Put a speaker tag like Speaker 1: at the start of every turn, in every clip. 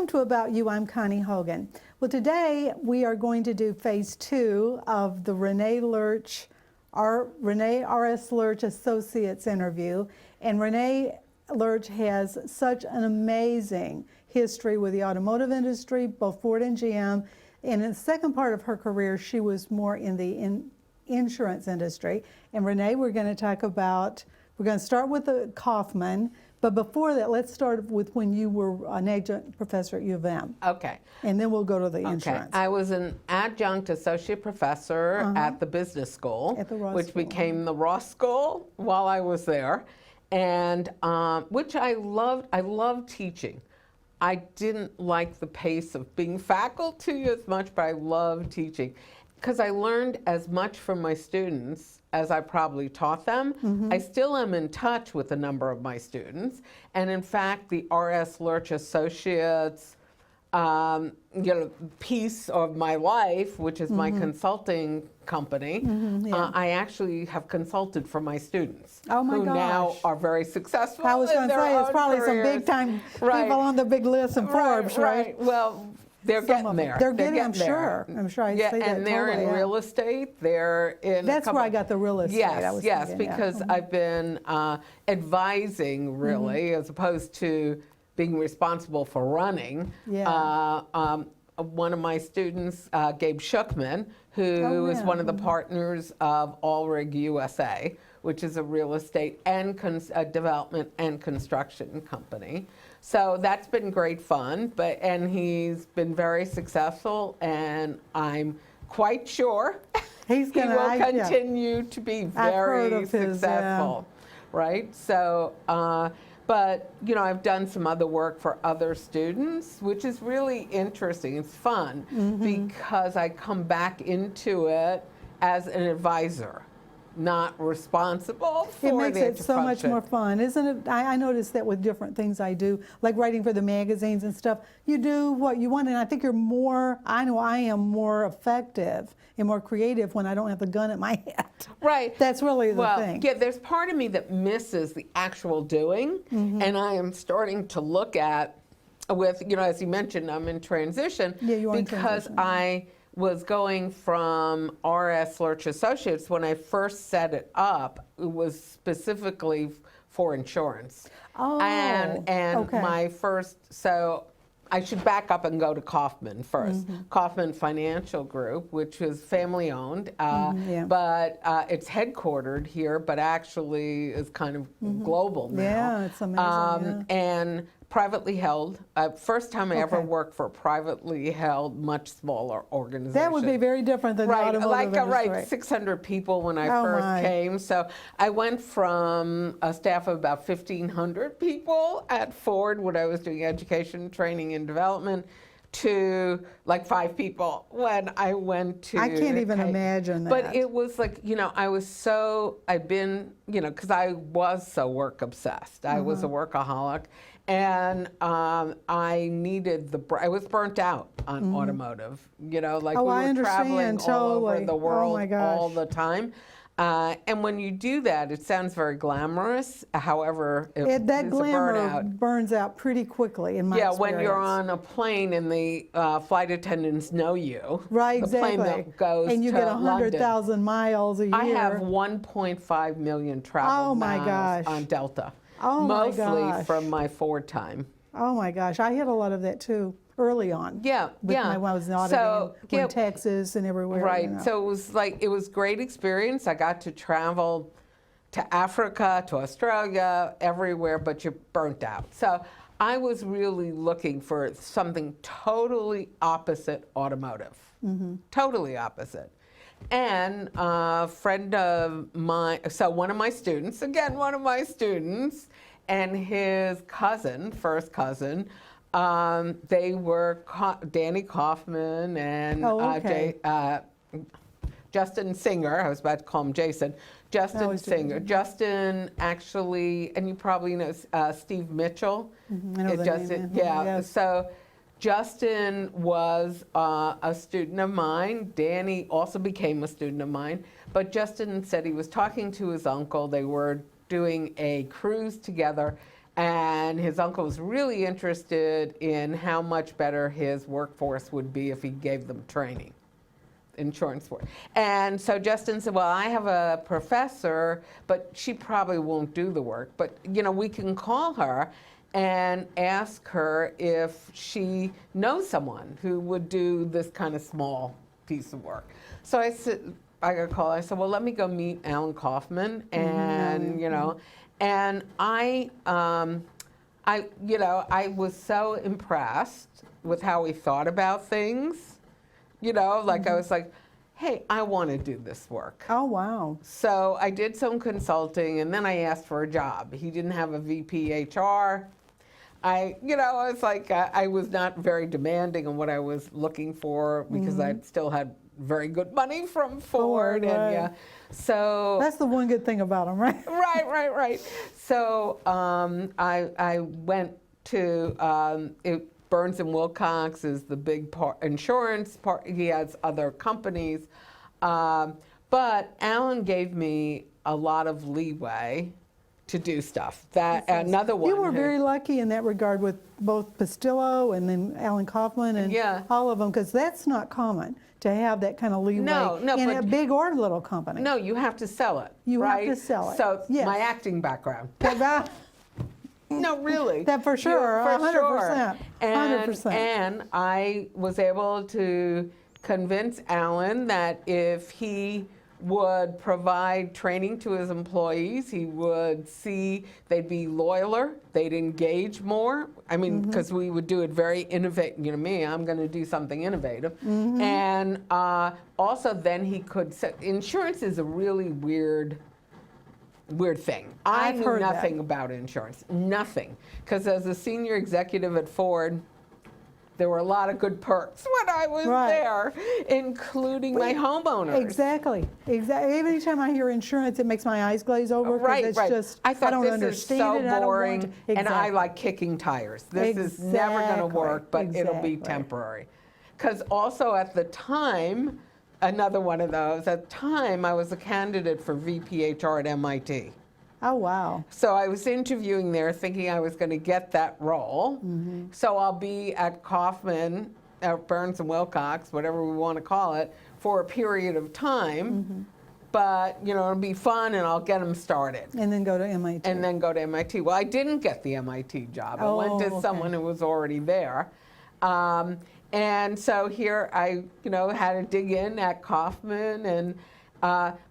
Speaker 1: Welcome to About You. I'm Connie Hogan. Well, today we are going to do phase 2 of the Renee R.S. Lerche Associates interview. And Renee Lerche has such an amazing history with the automotive industry, both Ford and GM. And in the second part of her career, she was more in the insurance industry. And Renee, we're going to start with the Kaufman. But before that, let's start with when you were an adjunct professor at U of M.
Speaker 2: Okay.
Speaker 1: And then we'll go to the insurance.
Speaker 2: I was an adjunct associate professor at the business school,
Speaker 1: At the Ross
Speaker 2: which
Speaker 1: School.
Speaker 2: became the Ross School while I was there, and which I loved. I loved teaching. I didn't like the pace of being faculty as much, but I loved teaching because I learned as much from my students as I probably taught them. I still am in touch with a number of my students. And in fact, the R.S. Lerche Associates piece of my life, which is my consulting company, I actually have consulted for my students who now are very successful.
Speaker 1: I was going to say, it's probably
Speaker 2: careers.
Speaker 1: some big time people on the big list in Forbes, right?
Speaker 2: Well, they're getting there.
Speaker 1: They're getting, I'm sure. I see that.
Speaker 2: And they're
Speaker 1: totally,
Speaker 2: in real estate. They're in.
Speaker 1: That's where I got the real estate.
Speaker 2: Yes, because I've been advising really, as opposed to being responsible for running. One of my students, Gabe Shookman, who is one of the partners of Allrig USA, which is a real estate and development and construction company. So that's been great fun, and he's been very successful, and I'm quite sure he will continue to be very successful, right? So, but I've done some other work for other students, which is really interesting. It's fun because I come back into it as an advisor, not responsible for
Speaker 1: it makes it so
Speaker 2: function.
Speaker 1: much more fun, isn't it? I notice that with different things I do, like writing for the magazines and stuff. You do what you want, and I think you're more, I know I am more effective and more creative when I don't have the gun at my head.
Speaker 2: Right.
Speaker 1: That's really the thing.
Speaker 2: Yeah, there's part of me that misses the actual doing, and I am starting to look at, with, as you mentioned, I'm in transition, because I was going from R.S. Lerche Associates. When I first set it up, it was specifically for insurance. My first, so I should back up and go to Kaufman first. Kaufman Financial Group, which was family owned, but it's headquartered here, but actually is kind of global now.
Speaker 1: Yeah, it's amazing.
Speaker 2: And privately held. First time I ever worked for a privately held, much smaller organization.
Speaker 1: That would be very different than the automotive industry.
Speaker 2: 600 people when I first came. So I went from a staff of about 1,500 people at Ford when I was doing education, training, and development, to like 5 people when I went to.
Speaker 1: I can't even imagine that.
Speaker 2: But it was like, I've been, because I was so work obsessed. I was a workaholic. And I needed I was burnt out on automotive, we were traveling all over the world all the time. And when you do that, it sounds very glamorous. However,
Speaker 1: that glamour burns out pretty quickly in my experience.
Speaker 2: When you're on a plane and the flight attendants know you.
Speaker 1: Right,
Speaker 2: exactly. The plane that goes
Speaker 1: and you
Speaker 2: to
Speaker 1: get 100,000 miles a year.
Speaker 2: I have 1.5 million travel miles on Delta. Mostly from my Ford time.
Speaker 1: Oh my gosh, I had a lot of that too early on. When I was in auditing, in Texas and everywhere.
Speaker 2: Right, so it was great experience. I got to travel to Africa, to Australia, everywhere, but you're burnt out. So I was really looking for something totally opposite automotive, totally opposite. And a friend of mine, so one of my students, and his cousin, first cousin, they were Danny Kaufman and Justin Singer. I was about to call him Jason. Justin Singer. Justin actually, and you probably know Steve Mitchell.
Speaker 1: I know the name. Yes.
Speaker 2: So Justin was a student of mine. Danny also became a student of mine. But Justin said he was talking to his uncle. They were doing a cruise together, And his uncle was really interested in how much better his workforce would be if he gave them training, insurance for it. And so Justin said, well, I have a professor, but she probably won't do the work. But, we can call her and ask her if she knows someone who would do this kind of small piece of work. So I got a call. I said, well, let me go meet Alan Kaufman. And, and I was so impressed with how he thought about things. I was like, hey, I want to do this work.
Speaker 1: Oh, wow.
Speaker 2: So I did some consulting, and then I asked for a job. He didn't have a VP HR. I was like, I was not very demanding on what I was looking for because I still had very good money from Ford.
Speaker 1: Right.
Speaker 2: And yeah, so.
Speaker 1: That's the one good thing about them, right?
Speaker 2: Right. So I went to, Burns and Wilcox is the big insurance part. He has other companies. But Alan gave me a lot of leeway to do stuff. Another one.
Speaker 1: You were very lucky in that regard with both Pastillo and then Alan Kaufman and all of them, because that's not common to have that kind of leeway in a big or little company.
Speaker 2: No, you have to sell it.
Speaker 1: You
Speaker 2: right?
Speaker 1: have to sell it.
Speaker 2: So
Speaker 1: yes.
Speaker 2: My acting background. No, really.
Speaker 1: That for sure, 100%. 100%.
Speaker 2: And I was able to convince Alan that if he would provide training to his employees, he would see they'd be loyaler, they'd engage more. I mean, because we would do it very innovative. I'm going to do something innovative. And also then he could set, insurance is a really weird thing. I knew nothing about insurance, nothing. Because as a senior executive at Ford, there were a lot of good perks when I was there, including my homeowners.
Speaker 1: Exactly. Every time I hear insurance, it makes my eyes glaze over. It's just,
Speaker 2: I thought
Speaker 1: don't
Speaker 2: this
Speaker 1: understand
Speaker 2: is so boring, and I like kicking tires. This is never going to work, but it'll be temporary. Because also at the time, another one of those, at the time I was a candidate for VP HR at MIT.
Speaker 1: Oh, wow.
Speaker 2: So I was interviewing there thinking I was going to get that role. So I'll be at Kaufman, at Burns and Wilcox, whatever we want to call it, for a period of time. But, it'll be fun and I'll get them started.
Speaker 1: And then go to MIT.
Speaker 2: Well, I didn't get the MIT job. I went to someone who was already there. And so here I, had to dig in at Kaufman and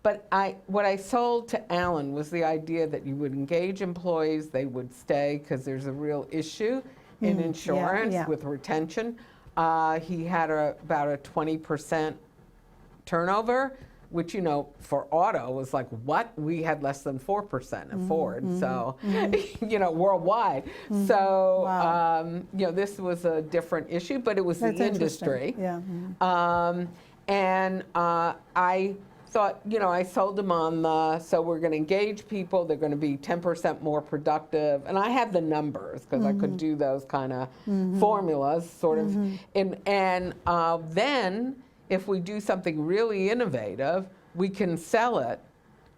Speaker 2: but what I sold to Alan was the idea that you would engage employees, they would stay because there's a real issue in insurance with retention. He had about a 20% turnover, which, for auto was like, what? We had less than 4% at Ford, so, worldwide. So, this was a different issue, but it was the industry. And I thought, I sold them on so we're going to engage people, they're going to be 10% more productive. And I had the numbers because I could do those kind of formulas, sort of. And then if we do something really innovative, we can sell it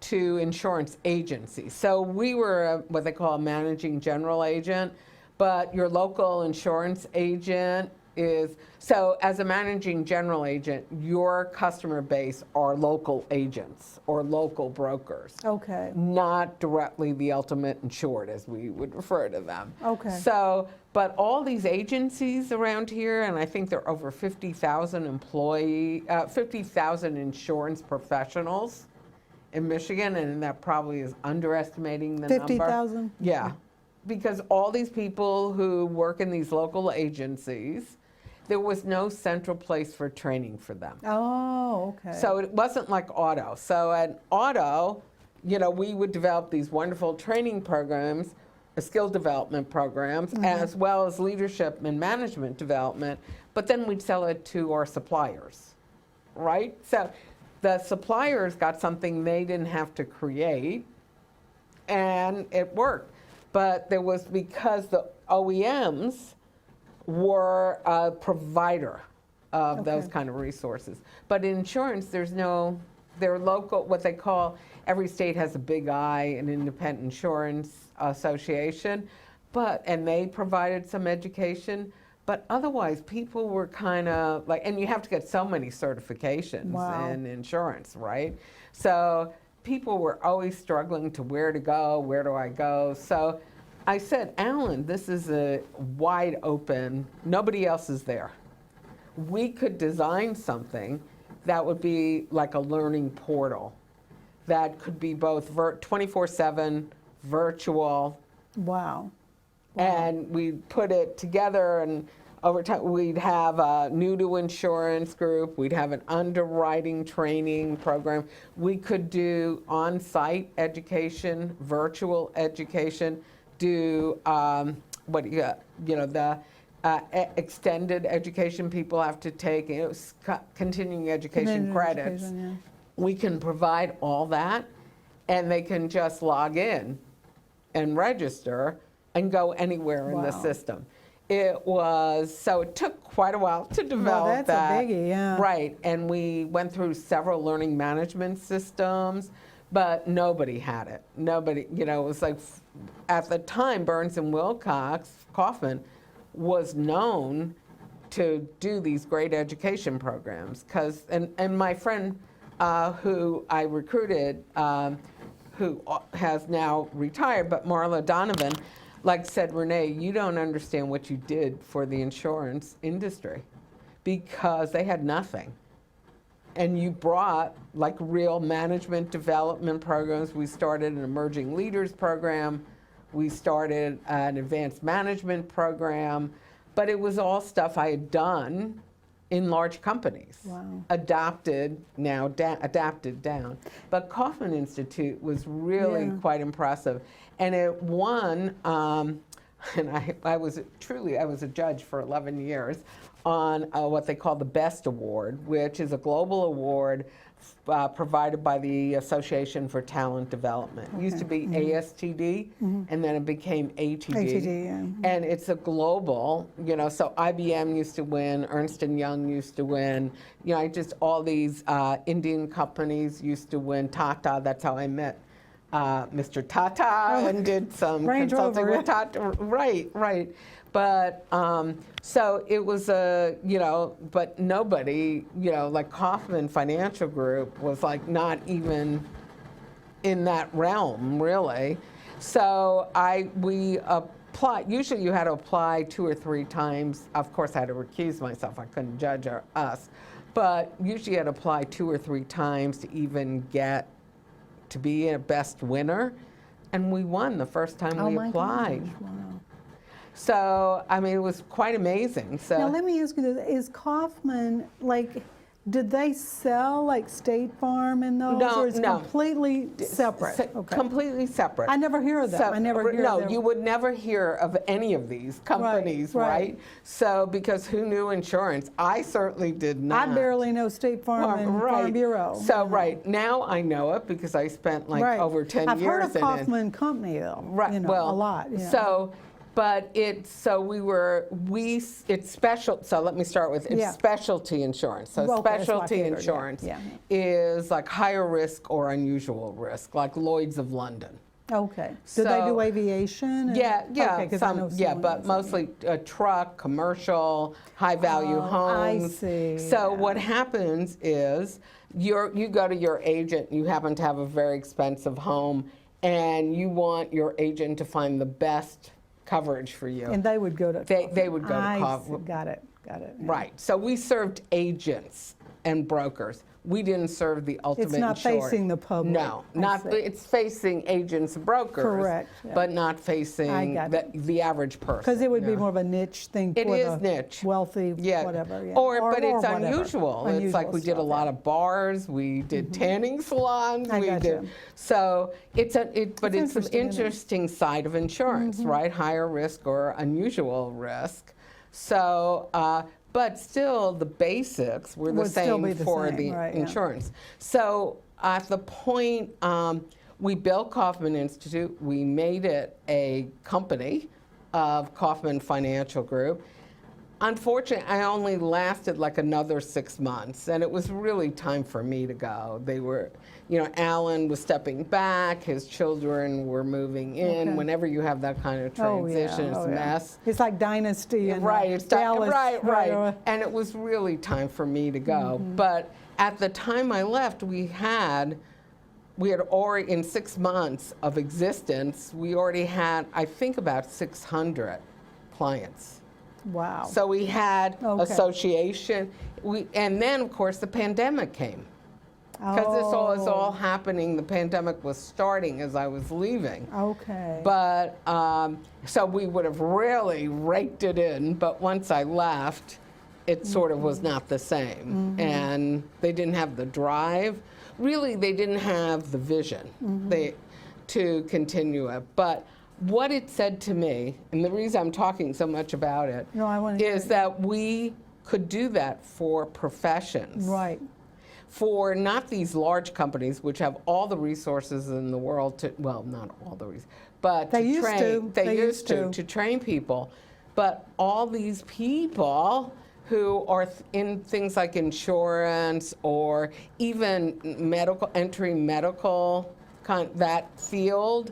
Speaker 2: to insurance agencies. So we were what they call a managing general agent, but your local insurance agent is, so as a managing general agent, your customer base are local agents or local brokers.
Speaker 1: Okay.
Speaker 2: Not directly the ultimate insured, as we would refer to them.
Speaker 1: Okay.
Speaker 2: So, but all these agencies around here, and I think there are over 50,000 50,000 insurance professionals in Michigan, and that probably is underestimating the number.
Speaker 1: 50,000?
Speaker 2: Yeah. Because all these people who work in these local agencies, there was no central place for training for them.
Speaker 1: Oh, okay.
Speaker 2: So it wasn't like auto. So at auto, we would develop these wonderful training programs, skill development programs, as well as leadership and management development, but then we'd sell it to our suppliers, right? So the suppliers got something they didn't have to create, and it worked. But there was, because the OEMs were a provider of those kind of resources. But in insurance, they're local, what they call, every state has a big I, an independent insurance association, and they provided some education, but otherwise people were kind of like, and you have to get so many certifications in insurance, right? So people were always struggling to where to go, where do I go? So I said, Alan, this is a wide open, nobody else is there. We could design something that would be like a learning portal that could be both 24/7, virtual.
Speaker 1: Wow.
Speaker 2: And we'd put it together, and over time we'd have a new to insurance group, we'd have an underwriting training program. We could do on-site education, virtual education, do the extended education people have to take, continuing education credits. We can provide all that, and they can just log in and register and go anywhere in the system. It took quite a while to develop that.
Speaker 1: That's a biggie, yeah.
Speaker 2: Right, and we went through several learning management systems, but nobody had it. Nobody, it was like, at the time, Burns and Wilcox, Kaufman, was known to do these great education programs. And my friend who I recruited, who has now retired, but Marla Donovan, said, Renee, you don't understand what you did for the insurance industry, because they had nothing. And you brought real management development programs. We started an emerging leaders program. We started an advanced management program, but it was all stuff I had done in large companies.
Speaker 1: Wow.
Speaker 2: Adapted down. But Kaufman Institute was really quite impressive. And it won, and I was a judge for 11 years on what they call the BEST Award, which is a global award provided by the Association for Talent Development. It used to be ASTD, and then it became ATD. And it's a global, so IBM used to win, Ernst & Young used to win, all these Indian companies used to win, Tata, that's how I met Mr. Tata, and did some consulting with Tata. Right. But, so it was but nobody, Kaufman Financial Group was not even in that realm, really. So we applied, usually you had to apply 2 or 3 times. Of course, I had to recuse myself, I couldn't judge us. But usually you had to apply 2 or 3 times to even get to be a best winner. And we won the first time we applied.
Speaker 1: Gosh, wow.
Speaker 2: So, it was quite amazing. So
Speaker 1: now let me ask you this, is Kaufman, did they sell State Farm in those?
Speaker 2: No,
Speaker 1: or is it completely separate?
Speaker 2: Completely separate.
Speaker 1: I never hear of them. I never hear of them.
Speaker 2: No, you would never hear of any of these companies, right? So, because who knew insurance? I certainly did not.
Speaker 1: I barely know State Farm and Farm Bureau.
Speaker 2: So, now I know it because I spent over 10 years in it.
Speaker 1: I've heard of Kaufman Company, though.
Speaker 2: Right,
Speaker 1: a lot. Yeah.
Speaker 2: So, but it's special. So let me start with specialty insurance. So specialty insurance is higher risk or unusual risk, like Lloyd's of London.
Speaker 1: Okay. Do they do aviation?
Speaker 2: Okay, but mostly truck, commercial, high value homes.
Speaker 1: I see.
Speaker 2: So what happens is you go to your agent. You happen to have a very expensive home, and you want your agent to find the best coverage for you.
Speaker 1: And they would go to
Speaker 2: they would go to Kaufman.
Speaker 1: Got it. Yeah.
Speaker 2: Right. So we served agents and brokers. We didn't serve the ultimate
Speaker 1: insured. It's not facing the public.
Speaker 2: No, it's facing agents and brokers.
Speaker 1: Correct.
Speaker 2: But not facing the average person.
Speaker 1: Because it would be more of a niche thing for the
Speaker 2: niche.
Speaker 1: Wealthy, whatever. Yeah.
Speaker 2: But it's unusual. It's like we did a lot of bars, we did tanning salons, So it's an interesting side of insurance, right? Higher risk or unusual risk. So, but still the basics were the same for the insurance. So at the point we built Kaufman Institute, we made it a company of Kaufman Financial Group. unfortunately, I only lasted like another 6 months, and it was really time for me to go. They were, Alan was stepping back, his children were moving in.
Speaker 1: Okay.
Speaker 2: Whenever you have that kind of transition, it's a mess.
Speaker 1: It's like Dynasty and
Speaker 2: Right, it's
Speaker 1: Dallas.
Speaker 2: right. And it was really time for me to go. But at the time I left, we had already, in 6 months of existence, we already had, I think, about 600 clients.
Speaker 1: Wow.
Speaker 2: So we had association, and then of course the pandemic came. Because this was all happening, the pandemic was starting as I was leaving.
Speaker 1: Okay.
Speaker 2: But, so we would have really raked it in, but once I left, it sort of was not the same. And they didn't have the drive. Really, they didn't have the vision to continue it. But what it said to me, and the reason I'm talking so much about it, is that we could do that for professions.
Speaker 1: Right.
Speaker 2: For not these large companies, which have all the resources in the world to, well, not all the resources, but
Speaker 1: They
Speaker 2: to
Speaker 1: used
Speaker 2: train,
Speaker 1: to.
Speaker 2: they used to train people. But all these people who are in things like insurance or even entering medical, that field,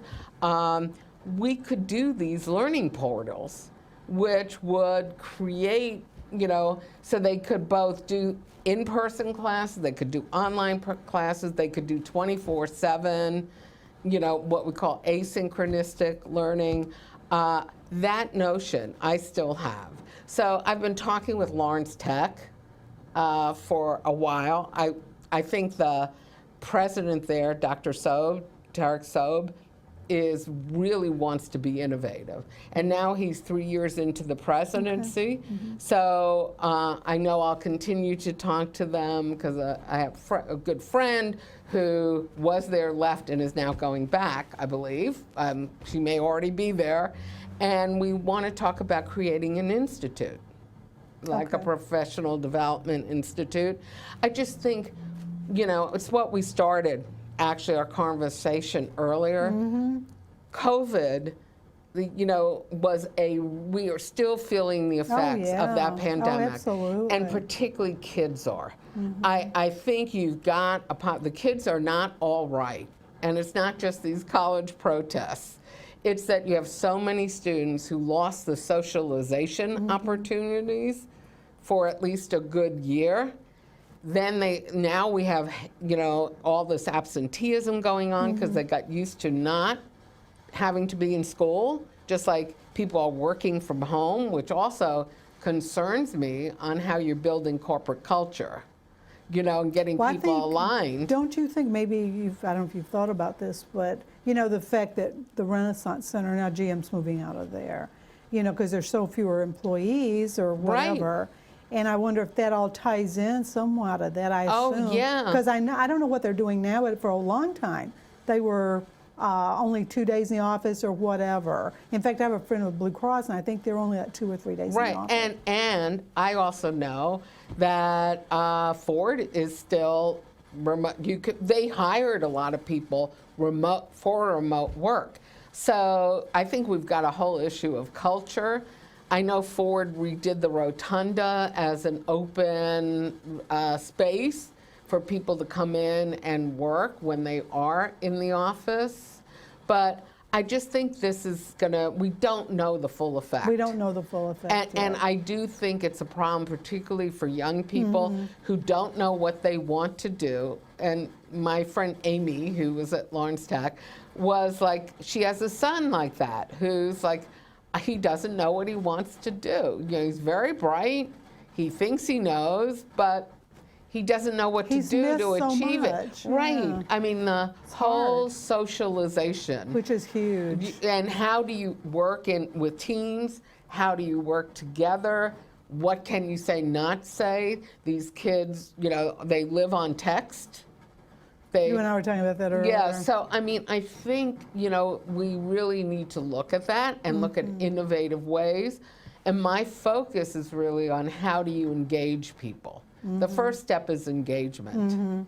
Speaker 2: we could do these learning portals, which would create, so they could both do in-person classes, they could do online classes, they could do 24/7, what we call asynchronistic learning. That notion I still have. So I've been talking with Lawrence Tech for a while. I think the president there, Dr. Sobe, Tarek Sobe, really wants to be innovative. And now he's 3 years into the presidency. So I know I'll continue to talk to them because I have a good friend who was there, left, and is now going back, I believe. She may already be there. And we want to talk about creating an institute, like a professional development institute. I just think, it's what we started, actually, our conversation earlier. COVID, we are still feeling the effects of that pandemic.
Speaker 1: Absolutely.
Speaker 2: And particularly kids are. I think you've got, the kids are not all right. And it's not just these college protests. It's that you have so many students who lost the socialization opportunities for at least a good year. Then now we have, all this absenteeism going on because they got used to not having to be in school, just like people are working from home, which also concerns me on how you're building corporate culture, and getting people aligned.
Speaker 1: Don't you think maybe I don't know if you've thought about this, but the fact that the Renaissance Center, now GM's moving out of there, because there's so fewer employees or whatever.
Speaker 2: Right.
Speaker 1: And I wonder if that all ties in somewhat of that, I assume.
Speaker 2: Oh, yeah.
Speaker 1: Because I don't know what they're doing now, but for a long time, they were only 2 days in the office or whatever. In fact, I have a friend with Blue Cross, and I think they're only like 2 or 3 days in the office.
Speaker 2: Right, and I also know that Ford is still remote. They hired a lot of people for remote work. So I think we've got a whole issue of culture. I know Ford redid the rotunda as an open space for people to come in and work when they are in the office. But I just think this is we don't know the full effect.
Speaker 1: We don't know the full effect.
Speaker 2: And I do think it's a problem, particularly for young people who don't know what they want to do. And my friend Amy, who was at Lawrence Tech, was like, she has a son like that, who's like, he doesn't know what he wants to do. He's very bright, he thinks he knows, but he doesn't know what to do to achieve it. Right. I mean, the whole socialization.
Speaker 1: Which is huge.
Speaker 2: And how do you work with teams? How do you work together? What can you say, not say? These kids, they live on text. You
Speaker 1: and I were talking about that earlier.
Speaker 2: Yeah, so I mean, I think, we really need to look at that and look at innovative ways. And my focus is really on how do you engage people. The first step is engagement.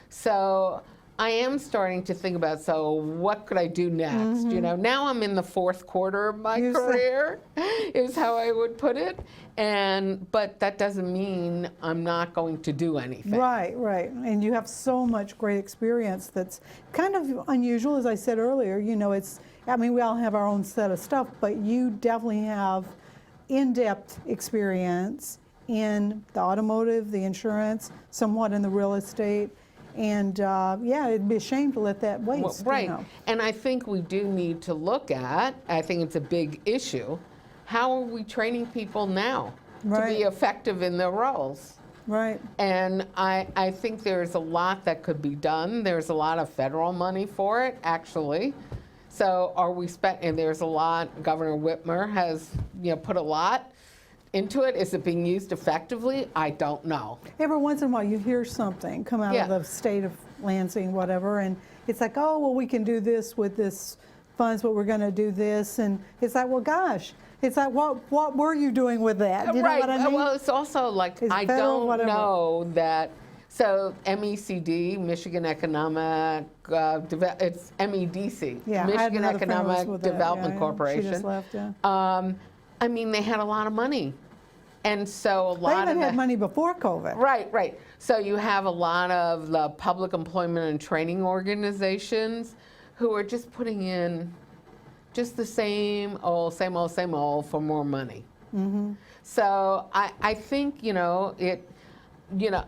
Speaker 2: So I am starting to think about, so what could I do next? You know, now I'm in the fourth quarter of my career, is how I would put it. But that doesn't mean I'm not going to do anything.
Speaker 1: Right, right. And you have so much great experience that's kind of unusual, as I said earlier. You know, I mean, we all have our own set of stuff, but you definitely have in-depth experience in the automotive, the insurance, somewhat in the real estate. And yeah, it'd be a shame to let that waste.
Speaker 2: Well, right.
Speaker 1: You know.
Speaker 2: And I think we do need to look at, I think it's a big issue, how are we training people now to be effective in their roles?
Speaker 1: Right.
Speaker 2: And I think there's a lot that could be done. There's a lot of federal money for it, actually. So are we and there's a lot, Governor Whitmer has, you know, put a lot into it. Is it being used effectively? I don't know.
Speaker 1: Every once in a while you hear something come out of the state of Lansing, whatever, and it's like, oh, well, we can do this with this funds, but we're going to do this. And it's like, well, gosh, it's like, what were you doing with that? You know what I mean?
Speaker 2: Well, it's also like, I don't know that. So MECD, Michigan Economic, it's MEDC, Michigan Economic Development Corporation.
Speaker 1: She just left,
Speaker 2: I mean, they had a lot of money. And so a lot
Speaker 1: they even had money before COVID.
Speaker 2: Right, right. So you have a lot of the public employment and training organizations who are just putting in just the same old for more money. So I think, you know,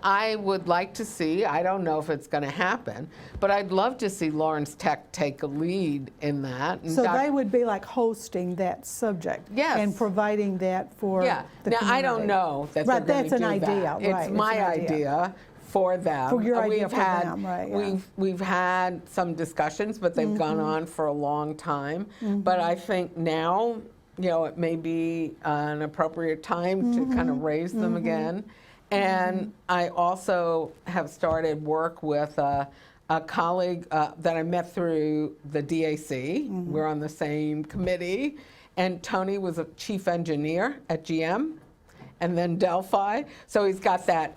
Speaker 2: I would like to see, I don't know if it's going to happen, but I'd love to see Lawrence Tech take a lead in that. And
Speaker 1: so they would be like hosting that subject and providing that for the
Speaker 2: now,
Speaker 1: community.
Speaker 2: I don't know that they're going to do that. It's my idea for them.
Speaker 1: For your idea for them, right.
Speaker 2: We've had some discussions, but they've gone on for a long time. But I think now, you know, it may be an appropriate time to kind of raise them again. And I also have started work with a colleague that I met through the DAC. We're on the same committee. And Tony was a chief engineer at GM and then Delphi. So he's got that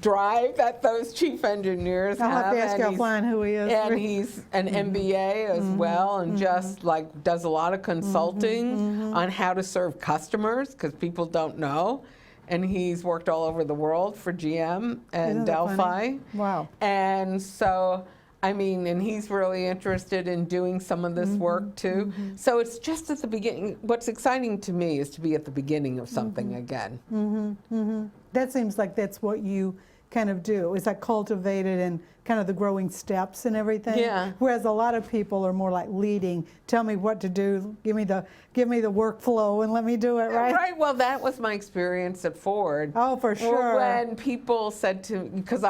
Speaker 2: drive that those chief engineers
Speaker 1: I'll
Speaker 2: have.
Speaker 1: have to ask you offline who he is.
Speaker 2: And he's an MBA as well, and just like does a lot of consulting on how to serve customers, because people don't know. And he's worked all over the world for GM and Delphi.
Speaker 1: Wow.
Speaker 2: And so, I mean, and he's really interested in doing some of this work too. So it's just at the beginning. What's exciting to me is to be at the beginning of something again.
Speaker 1: That seems like that's what you kind of do. It's like cultivated and kind of the growing steps and everything.
Speaker 2: Yeah.
Speaker 1: Whereas a lot of people are more like leading. Tell me what to do. Give me the workflow and let me do it. Right.
Speaker 2: Right. Well, that was my experience at Ford.
Speaker 1: Oh, for sure.
Speaker 2: When people said to me, because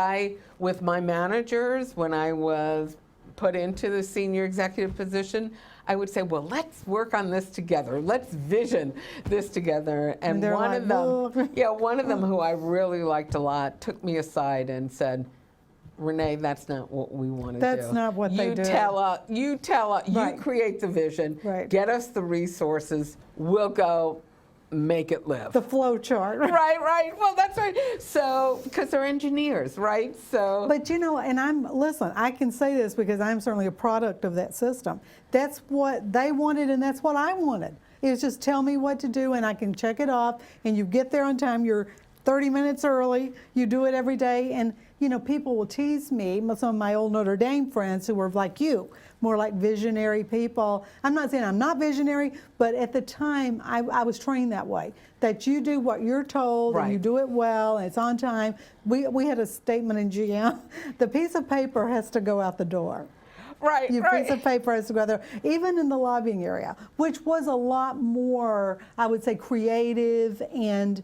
Speaker 2: with my managers, when I was put into the senior executive position, I would say, well, let's work on this together. Let's vision this together. And one of them who I really liked a lot took me aside and said, Renee, that's not what we want to do.
Speaker 1: That's not what they do.
Speaker 2: You tell us, you create the vision, get us the resources, we'll go make it live.
Speaker 1: The flow chart.
Speaker 2: Right. Well, that's right. So, because they're engineers, right? So.
Speaker 1: But you know, and listen, I can say this because I'm certainly a product of that system. That's what they wanted and that's what I wanted. It was just tell me what to do and I can check it off and you get there on time, you're 30 minutes early, you do it every day. And you know, people will tease me, some of my old Notre Dame friends who were like you, more like visionary people. I'm not saying I'm not visionary, but at the time I was trained that way, that you do what you're told and you do it well and it's on time. We had a statement in GM, the piece of paper has to go out the door.
Speaker 2: Right.
Speaker 1: Piece of paper has to go out there, even in the lobbying area, which was a lot more, I would say, creative and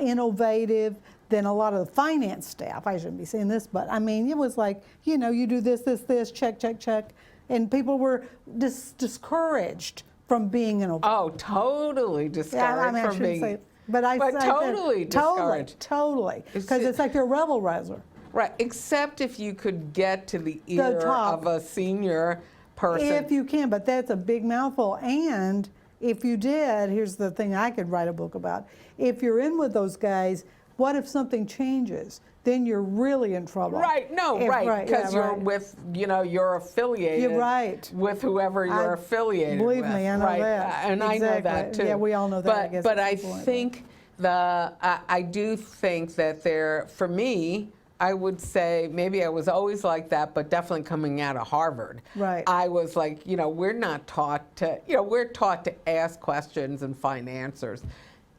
Speaker 1: innovative than a lot of the finance staff. I shouldn't be saying this, but I mean, it was like, you know, you do this, check. And people were discouraged from being innovative.
Speaker 2: Oh, totally discouraged from being.
Speaker 1: But
Speaker 2: totally discouraged.
Speaker 1: Totally. Because it's like you're a rebel rouser.
Speaker 2: Right, except if you could get to the ear of a senior person.
Speaker 1: If you can, but that's a big mouthful. And if you did, here's the thing I could write a book about. If you're in with those guys, what if something changes? then you're really in trouble.
Speaker 2: Right, no, right, because you're with, you're affiliated
Speaker 1: You're right.
Speaker 2: with whoever you're affiliated
Speaker 1: believe
Speaker 2: with.
Speaker 1: me, I know
Speaker 2: right?
Speaker 1: that.
Speaker 2: And I know that too.
Speaker 1: Yeah, we all know that, I guess,
Speaker 2: But
Speaker 1: at
Speaker 2: I
Speaker 1: some point,
Speaker 2: think I do think that for me, I would say maybe I was always like that, but definitely coming out of Harvard.
Speaker 1: Right.
Speaker 2: I was like, we're not taught to, we're taught to ask questions and find answers,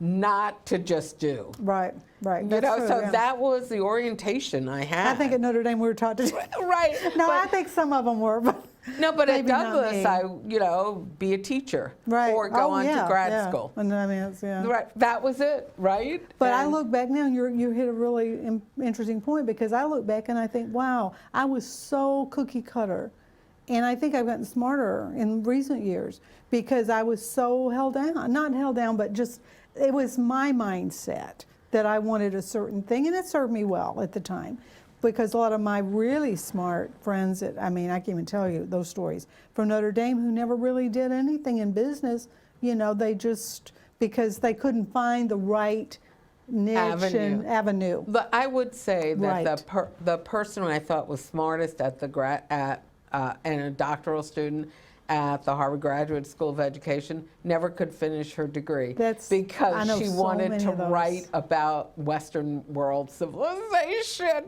Speaker 2: not to just do.
Speaker 1: Right, right. That's true,
Speaker 2: So
Speaker 1: yeah.
Speaker 2: that was the orientation I had.
Speaker 1: I think at Notre Dame we were taught to do.
Speaker 2: Right.
Speaker 1: No,
Speaker 2: but,
Speaker 1: I think some of them were, but
Speaker 2: no, but at
Speaker 1: maybe not
Speaker 2: Douglas,
Speaker 1: me.
Speaker 2: be a teacher.
Speaker 1: Right.
Speaker 2: Or go on to grad
Speaker 1: yeah.
Speaker 2: school.
Speaker 1: And I mean, yeah.
Speaker 2: Right. That was it, right?
Speaker 1: But I look back now, and you hit a really interesting point, because I look back and I think, wow, I was so cookie cutter. And I think I've gotten smarter in recent years because I was so held down. Not held down, but just, it was my mindset that I wanted a certain thing, and it served me well at the time. Because a lot of my really smart friends, I can't even tell you those stories, from Notre Dame who never really did anything in business, they just, because they couldn't find the right niche and avenue.
Speaker 2: But I would say that
Speaker 1: Right.
Speaker 2: the person I thought was smartest at the and a doctoral student at the Harvard Graduate School of Education never could finish her degree because she wanted to write about Western world civilization.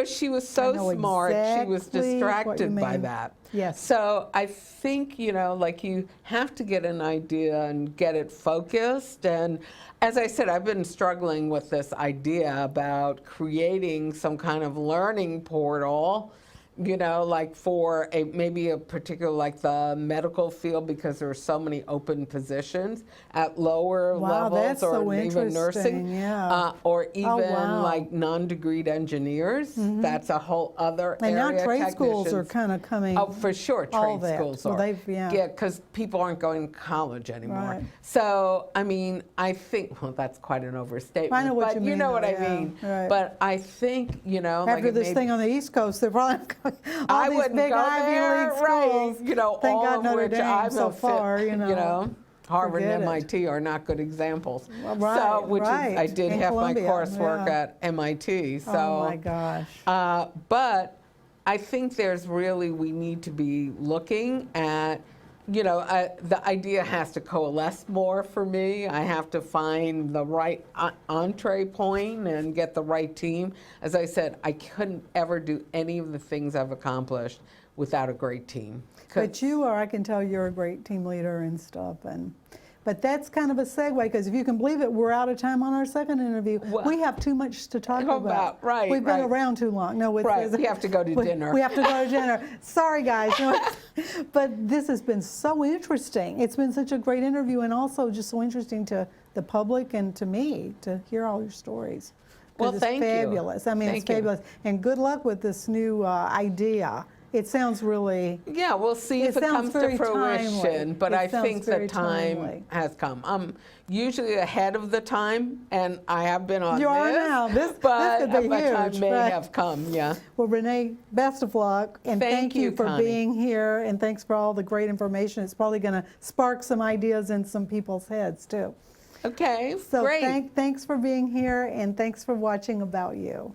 Speaker 2: She was so smart, she was distracted by that.
Speaker 1: Yes.
Speaker 2: So I think, like you have to get an idea and get it focused. And as I said, I've been struggling with this idea about creating some kind of learning portal, like for maybe a particular, like the medical field, because there are so many open positions at lower levels,
Speaker 1: that's
Speaker 2: or
Speaker 1: so
Speaker 2: even nursing,
Speaker 1: yeah.
Speaker 2: or even
Speaker 1: wow.
Speaker 2: like non-degreed engineers. That's a whole other
Speaker 1: and
Speaker 2: area.
Speaker 1: And now trade schools are kind of coming.
Speaker 2: Oh, for sure, trade schools are.
Speaker 1: Well,
Speaker 2: yeah, because people aren't going to college anymore.
Speaker 1: Right.
Speaker 2: So, I think, well, that's quite an overstatement.
Speaker 1: I know what you mean.
Speaker 2: You know what
Speaker 1: though,
Speaker 2: I mean.
Speaker 1: Right.
Speaker 2: But I think,
Speaker 1: after this thing on the East Coast, they're probably all these big Ivy League schools.
Speaker 2: Thank
Speaker 1: all
Speaker 2: God
Speaker 1: of Notre
Speaker 2: which
Speaker 1: Dame
Speaker 2: I've
Speaker 1: so far,
Speaker 2: Harvard and
Speaker 1: Forget
Speaker 2: MIT are not good examples.
Speaker 1: Right,
Speaker 2: which is, I did
Speaker 1: in
Speaker 2: half
Speaker 1: Columbia,
Speaker 2: my coursework at MIT. So,
Speaker 1: oh my gosh.
Speaker 2: but I think we need to be looking at, the idea has to coalesce more for me. I have to find the right entree point and get the right team. As I said, I couldn't ever do any of the things I've accomplished without a great team.
Speaker 1: But you are, I can tell you're a great team leader and stuff. But that's kind of a segue, because if you can believe it, we're out of time on our second interview. We have too much to talk about.
Speaker 2: Right.
Speaker 1: We've been around too long. No,
Speaker 2: we have to go to dinner.
Speaker 1: We have to go to dinner. Sorry, guys. But this has been so interesting. It's been such a great interview, and also just so interesting to the public and to me to hear all your stories.
Speaker 2: Well,
Speaker 1: thank you. It's fabulous. It's fabulous. And good luck with this new idea. It sounds really...
Speaker 2: Yeah, we'll see if it comes to fruition,
Speaker 1: timely.
Speaker 2: but I think the time has come. I'm usually ahead of the time, and I have been on
Speaker 1: You are now. This could be
Speaker 2: my
Speaker 1: huge.
Speaker 2: Time may have come, yeah.
Speaker 1: Well, Renee, best of luck, and thank you for
Speaker 2: Connie.
Speaker 1: being here, and thanks for all the great information. It's probably going to spark some ideas in some people's heads, too.
Speaker 2: Okay,
Speaker 1: So
Speaker 2: great.
Speaker 1: thanks for being here, and thanks for watching About You.